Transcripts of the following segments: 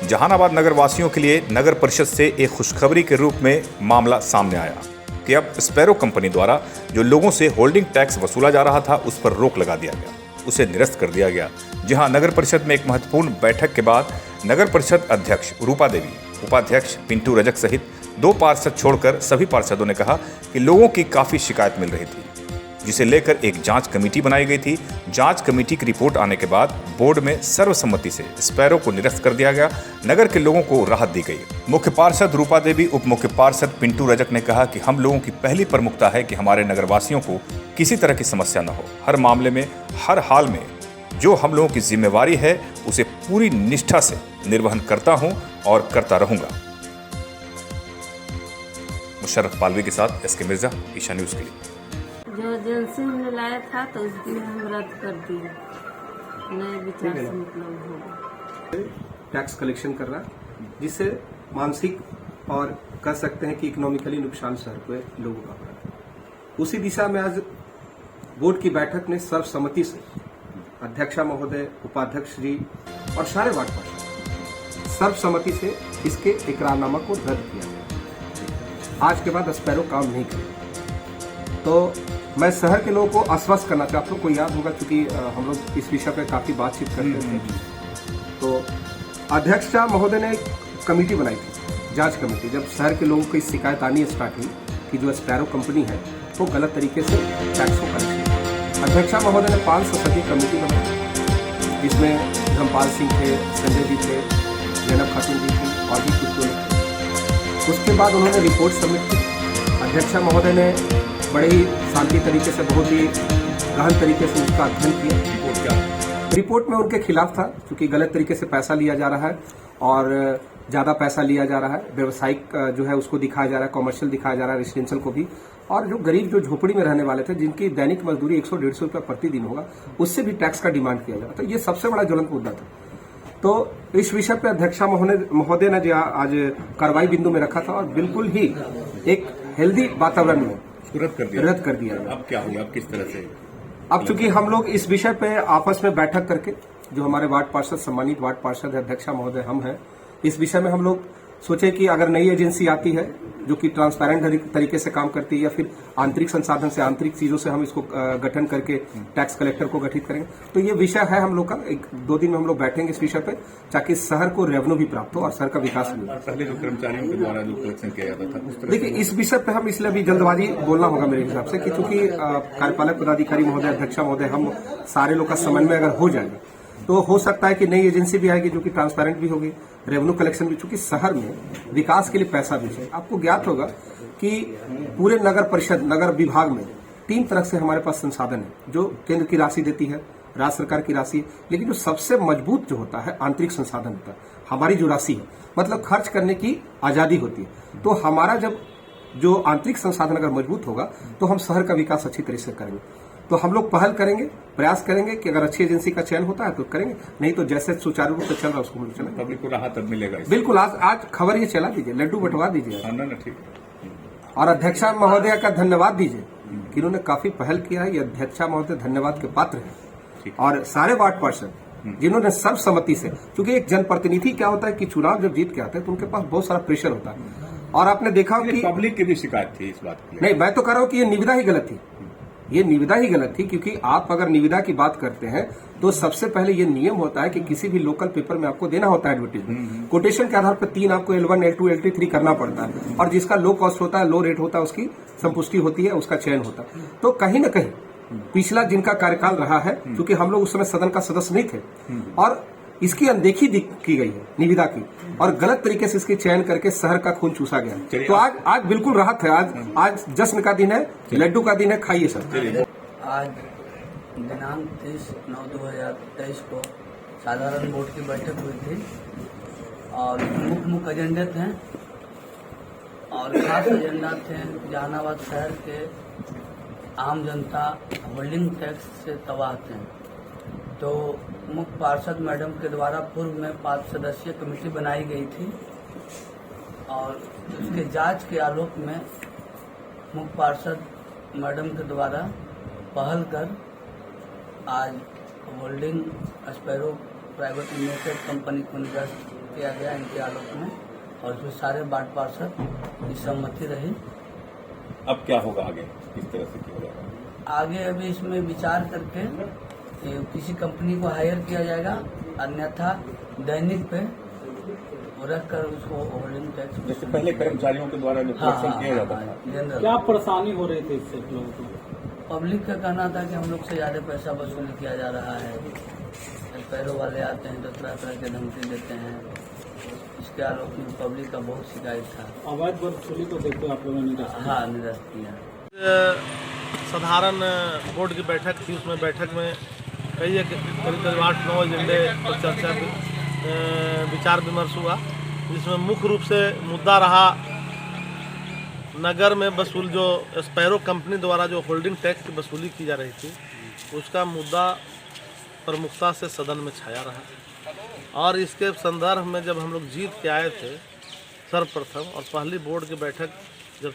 जहानाबाद नगर वासियों के लिए नगर परिषद से एक खुशखबरी के रूप में मामला सामने आया कि अब स्पैरो कंपनी द्वारा जो लोगों से होल्डिंग टैक्स वसूला जा रहा था उस पर रोक लगा दिया गया, उसे निरस्त कर दिया गया। जहां नगर परिषद में एक महत्वपूर्ण बैठक के बाद नगर परिषद अध्यक्ष रूपा देवी, उपाध्यक्ष पिंटू रजक सहित 2 पार्षद छोड़कर सभी पार्षदों ने कहा कि लोगों की काफी शिकायत मिल रही थी, जिसे लेकर एक जांच कमेटी बनाई गई थी। जांच कमेटी की रिपोर्ट आने के बाद बोर्ड में सर्वसम्मति से स्पैरो को निरस्त कर दिया गया। नगर के लोगों को राहत दी गई। मुख्य पार्षद रूपा देवी, उप मुख्य पार्षद पिंटू रजक ने कहा कि हम लोगों की पहली प्रमुखता है कि हमारे नगरवासियों को किसी तरह की समस्या न हो। हर मामले में, हर हाल में जो हम लोगों की जिम्मेवारी है उसे पूरी निष्ठा से निर्वहन करता हूं और करता रहूंगा। मुशर्रफ पालवी के साथ एसके मिर्जा, ईशा न्यूज के लिए। जो एजेंसी में लाया था तो उस दिन हम रद्द कर दिए, नए विचार से मतलब होगा। टैक्स कलेक्शन कर रहा है, जिससे मानसिक और कह सकते हैं कि इकोनॉमिकली नुकसान शहर के लोगों का हो रहा है। उसी दिशा में आज बोर्ड की बैठक ने सर्वसम्मति से अध्यक्षा महोदय, उपाध्यक्ष जी और सारे वार्ड पार्षद सर्वसम्मति से इसके इकरारनामा को रद्द किया गया। आज के बाद स्पैरो काम नहीं करेगा। तो मैं शहर के लोगों को आश्वस्त करना चाहता हूँ। को याद होगा क्योंकि हम लोग इस विषय पर काफी बातचीत करते थे। तो अध्यक्षा महोदय ने एक कमेटी बनाई थी, जांच कमेटी। जब शहर के लोगों की शिकायत आनी स्टार्ट हुई कि जो स्पैरो कंपनी है वो गलत तरीके से टैक्स को कलेक्ट, अध्यक्षा महोदय ने 5 सदस्यीय कमेटी बनाई, जिसमें धर्मपाल सिंह थे, संजय जी थे, जैनब खातून जी थी और भी कुछ लोग। उसके बाद उन्होंने रिपोर्ट सबमिट की। अध्यक्षा महोदय ने बड़े ही शांति तरीके से, बहुत ही गहन तरीके से उसका अध्ययन किया। रिपोर्ट में उनके खिलाफ था क्योंकि गलत तरीके से पैसा लिया जा रहा है और ज़्यादा पैसा लिया जा रहा है। व्यवसायिक जो है उसको दिखाया जा रहा है, कॉमर्शियल दिखाया जा रहा है, रेसिडेंशियल को भी। और जो गरीब, जो झोपड़ी में रहने वाले थे, जिनकी दैनिक मजदूरी 100-150 रुपया प्रतिदिन होगा, उससे भी टैक्स का डिमांड किया जा रहा था। ये सबसे बड़ा ज्वलंत मुद्दा था। तो इस विषय पर अध्यक्षा महोदय ने जो आज कार्रवाई बिंदु में रखा था और बिल्कुल ही एक हेल्दी वातावरण में रद्द कर दिया। अब क्या होगा, अब किस तरह से? अब चूंकि हम लोग इस विषय पे आपस में बैठक करके, जो हमारे वार्ड पार्षद, सम्मानित वार्ड पार्षद अध्यक्षा महोदय हम हैं, इस विषय में हम लोग सोचे कि अगर नई एजेंसी आती है जो कि ट्रांसपेरेंट तरीके से काम करती है या फिर आंतरिक संसाधन से, आंतरिक चीजों से हम इसको गठन करके टैक्स कलेक्टर को गठित करेंगे। तो ये विषय है हम लोग का। 1-2 दिन में हम लोग बैठेंगे इस विषय पे, ताकि शहर को रेवेन्यू भी प्राप्त हो और शहर का विकास भी हो। पहले जो कर्मचारियों के द्वारा जो कलेक्शन किया जाता था, देखिए इस विषय पे हम इसलिए अभी जल्दबाजी बोलना होगा मेरे हिसाब से कि चूंकि कार्यपालक पदाधिकारी महोदय, अध्यक्षा महोदय, हम सारे लोग का समन्वय अगर हो जाएगा तो हो सकता है कि नई एजेंसी भी आएगी जो कि ट्रांसपेरेंट भी होगी, रेवेन्यू कलेक्शन भी, चूंकि शहर में विकास के लिए पैसा भी चाहिए। आपको ज्ञात होगा कि पूरे नगर परिषद, नगर विभाग में 3 तरह से हमारे पास संसाधन है, जो केंद्र की राशि देती है, राज्य सरकार की राशि, लेकिन जो सबसे मजबूत जो होता है आंतरिक संसाधन होता है। हमारी जो राशि है, मतलब खर्च करने की आजादी होती है। तो हमारा जब जो आंतरिक संसाधन अगर मजबूत होगा तो हम शहर का विकास अच्छी तरह से करेंगे। तो हम लोग पहल करेंगे, प्रयास करेंगे कि अगर अच्छी एजेंसी का चयन होता है तो करेंगे, नहीं तो जैसे सुचारू रूप से चल रहा है उसको चलेंगे। पब्लिक को राहत मिलेगा। बिल्कुल। आज खबर ये चला दीजिए, लड्डू बंटवा दीजिए। ठीक। और अध्यक्षा महोदय का धन्यवाद दीजिए कि उन्होंने काफी पहल किया है। ये अध्यक्षा महोदय धन्यवाद के पात्र है। और सारे वार्ड पार्षद जिन्होंने सर्वसम्मति से, क्योंकि एक जनप्रतिनिधि क्या होता है कि चुनाव जब जीत के आते हैं तो उनके पास बहुत सारा प्रेशर होता है। और आपने देखा कि पब्लिक की भी शिकायत थी इस बात की। नहीं, मैं तो कह रहा हूं कि ये निविदा ही गलत थी। ये निविदा ही गलत थी, क्योंकि आप अगर निविदा की बात करते हैं तो सबसे पहले ये नियम होता है कि किसी भी लोकल पेपर में आपको देना होता है एडवर्टीजमेंट। कोटेशन के आधार पर 3 आपको L1, L2, L3 करना पड़ता है, और जिसका लो कॉस्ट होता है, लो रेट होता है, उसकी संपुष्टि होती है, उसका चयन होता है। तो कहीं ना कहीं पिछला जिनका कार्यकाल रहा है, क्योंकि हम लोग उस समय सदन का सदस्य नहीं थे, और इसकी अनदेखी की गई है निविदा की, और गलत तरीके से इसकी चयन करके शहर का खून चूसा गया। तो आज बिल्कुल राहत है। आज जश्न का दिन है, लड्डू का दिन है, खाइए सर। आज दिनांक 30/9/2023 को साधारण बोर्ड की बैठक हुई थी और मुख्य एजेंडे थे और खास एजेंडा थे जहानाबाद शहर के आम जनता होल्डिंग टैक्स से तबाह थे। तो मुख्य पार्षद मैडम के द्वारा पूर्व में 5 सदस्यीय कमेटी बनाई गई थी और उसके जांच के आलोक में मुख्य पार्षद मैडम के द्वारा पहल कर आज holding sparrow private limited company को निरस्त किया गया इनके आलोक में, और इसमें सारे वार्ड पार्षद की सहमति रही। अब क्या होगा आगे, किस तरह से किया जाएगा? आगे अभी इसमें विचार करके किसी कंपनी को हायर किया जाएगा, अन्यथा दैनिक पे रख कर उसको होल्डिंग टैक्स। जैसे पहले कर्मचारियों के द्वारा जो कलेक्शन किया जाता था, जनरल क्या परेशानी हो रही थी इससे लोगों को? पब्लिक का कहना था कि हम लोग से ज्यादा पैसा वसूल किया जा रहा है, पैरों वाले आते हैं तो तरह तरह के धमकी देते हैं। इसके आलोक में पब्लिक का बहुत शिकायत था। अवैध वसूली को देखते हुए आप लोगों ने निरस्त किया? हाँ, निरस्त किया। साधारण बोर्ड की बैठक थी, उसमें बैठक में कई करीब 8-9 एजेंडे पर चर्चा विचार विमर्श हुआ, जिसमें मुख्य रूप से मुद्दा रहा नगर में वसूल जो स्पैरो कंपनी द्वारा जो होल्डिंग टैक्स की वसूली की जा रही थी, उसका मुद्दा प्रमुखता से सदन में छाया रहा। और इसके संदर्भ में जब हम लोग जीत के आए थे सर्वप्रथम, और पहली बोर्ड की बैठक जब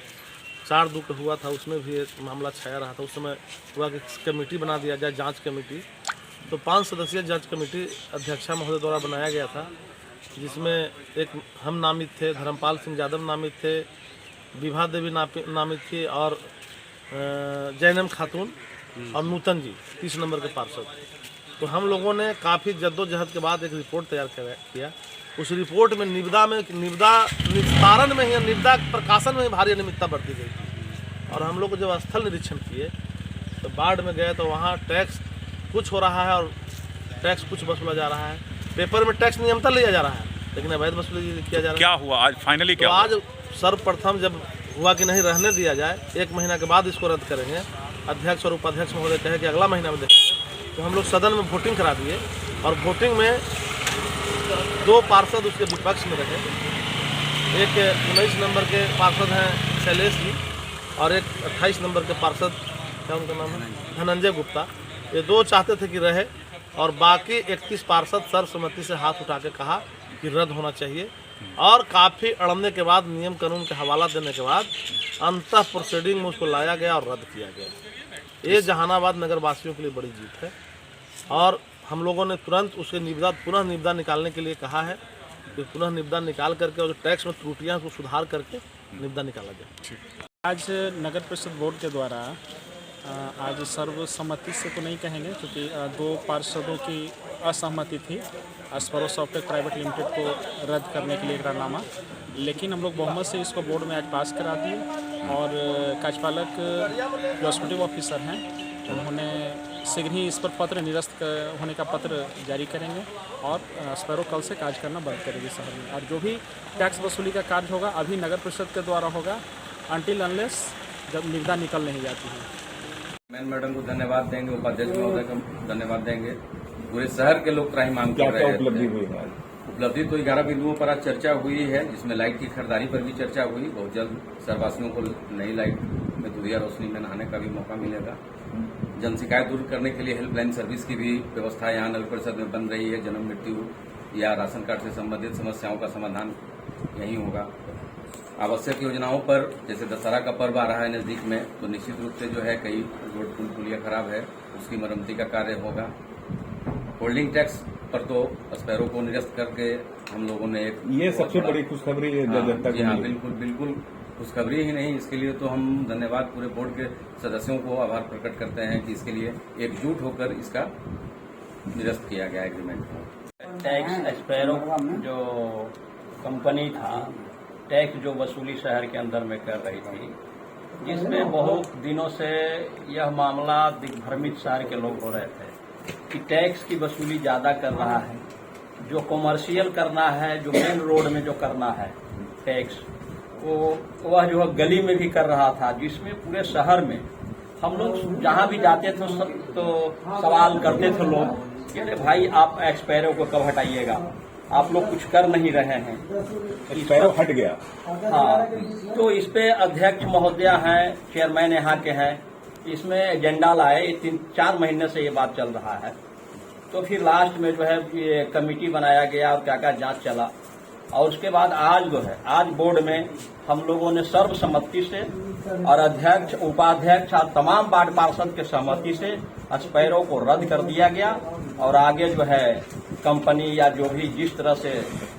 4-2 का हुआ था, उसमें भी एक मामला छाया रहा था। उस समय हुआ कि कमेटी बना दिया जाए, जांच कमेटी। तो 5 सदस्यीय जांच कमेटी अध्यक्षा महोदय द्वारा बनाया गया था, जिसमें एक हम नामित थे, धर्मपाल सिंह यादव नामित थे, विभा देवी नामित थी, और जैनम खातून और नूतन जी 30 नंबर के पार्षद। तो हम लोगों ने काफ़ी जद्दोजहद के बाद एक रिपोर्ट तैयार किया। उस रिपोर्ट में निविदा निस्तारण में ही, निविदा प्रकाशन में ही भारी अनियमितता बरती गई थी। और हम लोग जब स्थल निरीक्षण किए तो बाढ़ में गए तो वहाँ टैक्स कुछ हो रहा है और टैक्स कुछ वसूला जा रहा है। पेपर में टैक्स नियमता लिया जा रहा है, लेकिन अवैध वसूली किया जा रहा है। क्या हुआ आज फाइनली? क्या तो आज सर्वप्रथम जब हुआ कि नहीं रहने दिया जाए, 1 महीना के बाद इसको रद्द करेंगे, अध्यक्ष और उपाध्यक्ष महोदय कहे कि अगला महीना में देखेंगे, तो हम लोग सदन में वोटिंग करा दिए। और वोटिंग में 2 पार्षद उसके विपक्ष में रहे। एक 19 नंबर के पार्षद हैं शैलेश जी, और एक 28 नंबर के पार्षद, क्या उनका नाम है, धनंजय गुप्ता। ये 2 चाहते थे कि रहे, और बाकी 31 पार्षद सर्वसम्मति से हाथ उठा के कहा कि रद्द होना चाहिए। और काफ़ी अड़ने के बाद, नियम कानून के हवाला देने के बाद अंतः प्रोसीडिंग में उसको लाया गया और रद्द किया गया। ये जहानाबाद नगर वासियों के लिए बड़ी जीत है। और हम लोगों ने तुरंत उसके पुनः निविदा निकालने के लिए कहा है कि पुनः निविदा निकाल करके और जो टैक्स में त्रुटियाँ को सुधार करके निविदा निकाला जाए। आज नगर परिषद बोर्ड के द्वारा आज सर्वसम्मति से तो नहीं कहेंगे, क्योंकि 2 पार्षदों की असहमति थी स्पैरो सॉफ्टवेयर प्राइवेट लिमिटेड को रद्द करने के लिए इकरारनामा, लेकिन हम लोग बहुमत से इसको बोर्ड में आज पास करा दिए। और कार्यपालक जो एग्जीक्यूटिव ऑफिसर हैं, उन्होंने शीघ्र ही इस पर पत्र निरस्त होने का पत्र जारी करेंगे, और स्पैरो कल से कार्य करना बंद करेगी शहर में। और जो भी टैक्स वसूली का कार्य होगा अभी नगर परिषद के द्वारा होगा, अनटिल अनलेस जब निविदा निकल नहीं जाती है। मैडम को धन्यवाद देंगे, उपाध्यक्ष महोदय को धन्यवाद देंगे। पूरे शहर के लोग त्राही मांग कर रहे हैं। उपलब्धि हुई है? उपलब्धि तो 11 बिंदुओं पर आज चर्चा हुई है, जिसमें लाइट की खरीदारी पर भी चर्चा हुई। बहुत जल्द शहरवासियों को नई लाइट में दुधिया रोशनी में नहाने का भी मौका मिलेगा। जन शिकायत दूर करने के लिए हेल्पलाइन सर्विस की भी व्यवस्था यहाँ नगर परिषद में बन रही है। जन्म, मृत्यु या राशन कार्ड से संबंधित समस्याओं का समाधान यही होगा। आवश्यक योजनाओं पर, जैसे दशहरा का पर्व आ रहा है नजदीक में, तो निश्चित रूप से जो है कई रोड पुलिया खराब है, उसकी मरम्मती का कार्य होगा। होल्डिंग टैक्स पर तो स्पैरो को निरस्त करके हम लोगों ने एक, ये सबसे बड़ी खुशखबरी है जनता जी हाँ, बिल्कुल खुशखबरी ही नहीं, इसके लिए तो हम धन्यवाद पूरे बोर्ड के सदस्यों को आभार प्रकट करते हैं कि इसके लिए एकजुट होकर इसका निरस्त किया गया एग्रीमेंट। टैक्स स्पैरो जो कंपनी था, टैक्स जो वसूली शहर के अंदर में कर रही थी, जिसमें बहुत दिनों से यह मामला दिग्भ्रमित शहर के लोग हो रहे थे कि टैक्स की वसूली ज्यादा कर रहा है। जो कॉमर्शियल करना है, जो मेन रोड में जो करना है टैक्स, वह जो है गली में भी कर रहा था, जिसमें पूरे शहर में हम लोग जहां भी जाते थे तो सवाल करते थे लोग कि अरे भाई आप स्पैरो को कब हटाइएगा, आप लोग कुछ कर नहीं रहे हैं। स्पैरो हट गया। हाँ, तो इस पे अध्यक्ष महोदय हैं, चेयरमैन यहाँ के हैं, इसमें एजेंडा लाए। 3-4 महीने से ये बात चल रहा है। तो फिर लास्ट में जो है ये कमेटी बनाया गया और क्या क्या जांच चला, और उसके बाद आज जो है, आज बोर्ड में हम लोगों ने सर्वसम्मति से और अध्यक्ष, उपाध्यक्ष और तमाम वार्ड पार्षद के सहमति से स्पैरो को रद्द कर दिया गया। और आगे जो है कंपनी या जो भी जिस तरह से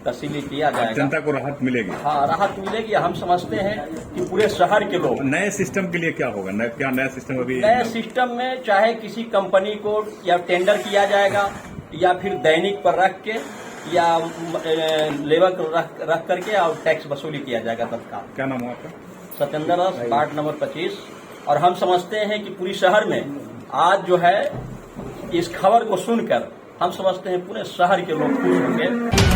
तस्सीली किया जाएगा, जनता को राहत मिलेगी। हाँ, राहत मिलेगी। हम समझते हैं कि पूरे शहर के लोग नए सिस्टम के लिए क्या होगा? क्या नया सिस्टम अभी? नए सिस्टम में चाहे किसी कंपनी को या टेंडर किया जाएगा या फिर दैनिक पर रख के या लेबर को रख करके और टैक्स वसूली किया जाएगा तत्काल। क्या नाम है आपका? Satyendra Das, ward number 25। और हम समझते हैं कि पूरी शहर में आज जो है इस खबर को सुनकर हम समझते हैं पूरे शहर के लोग खुश होंगे।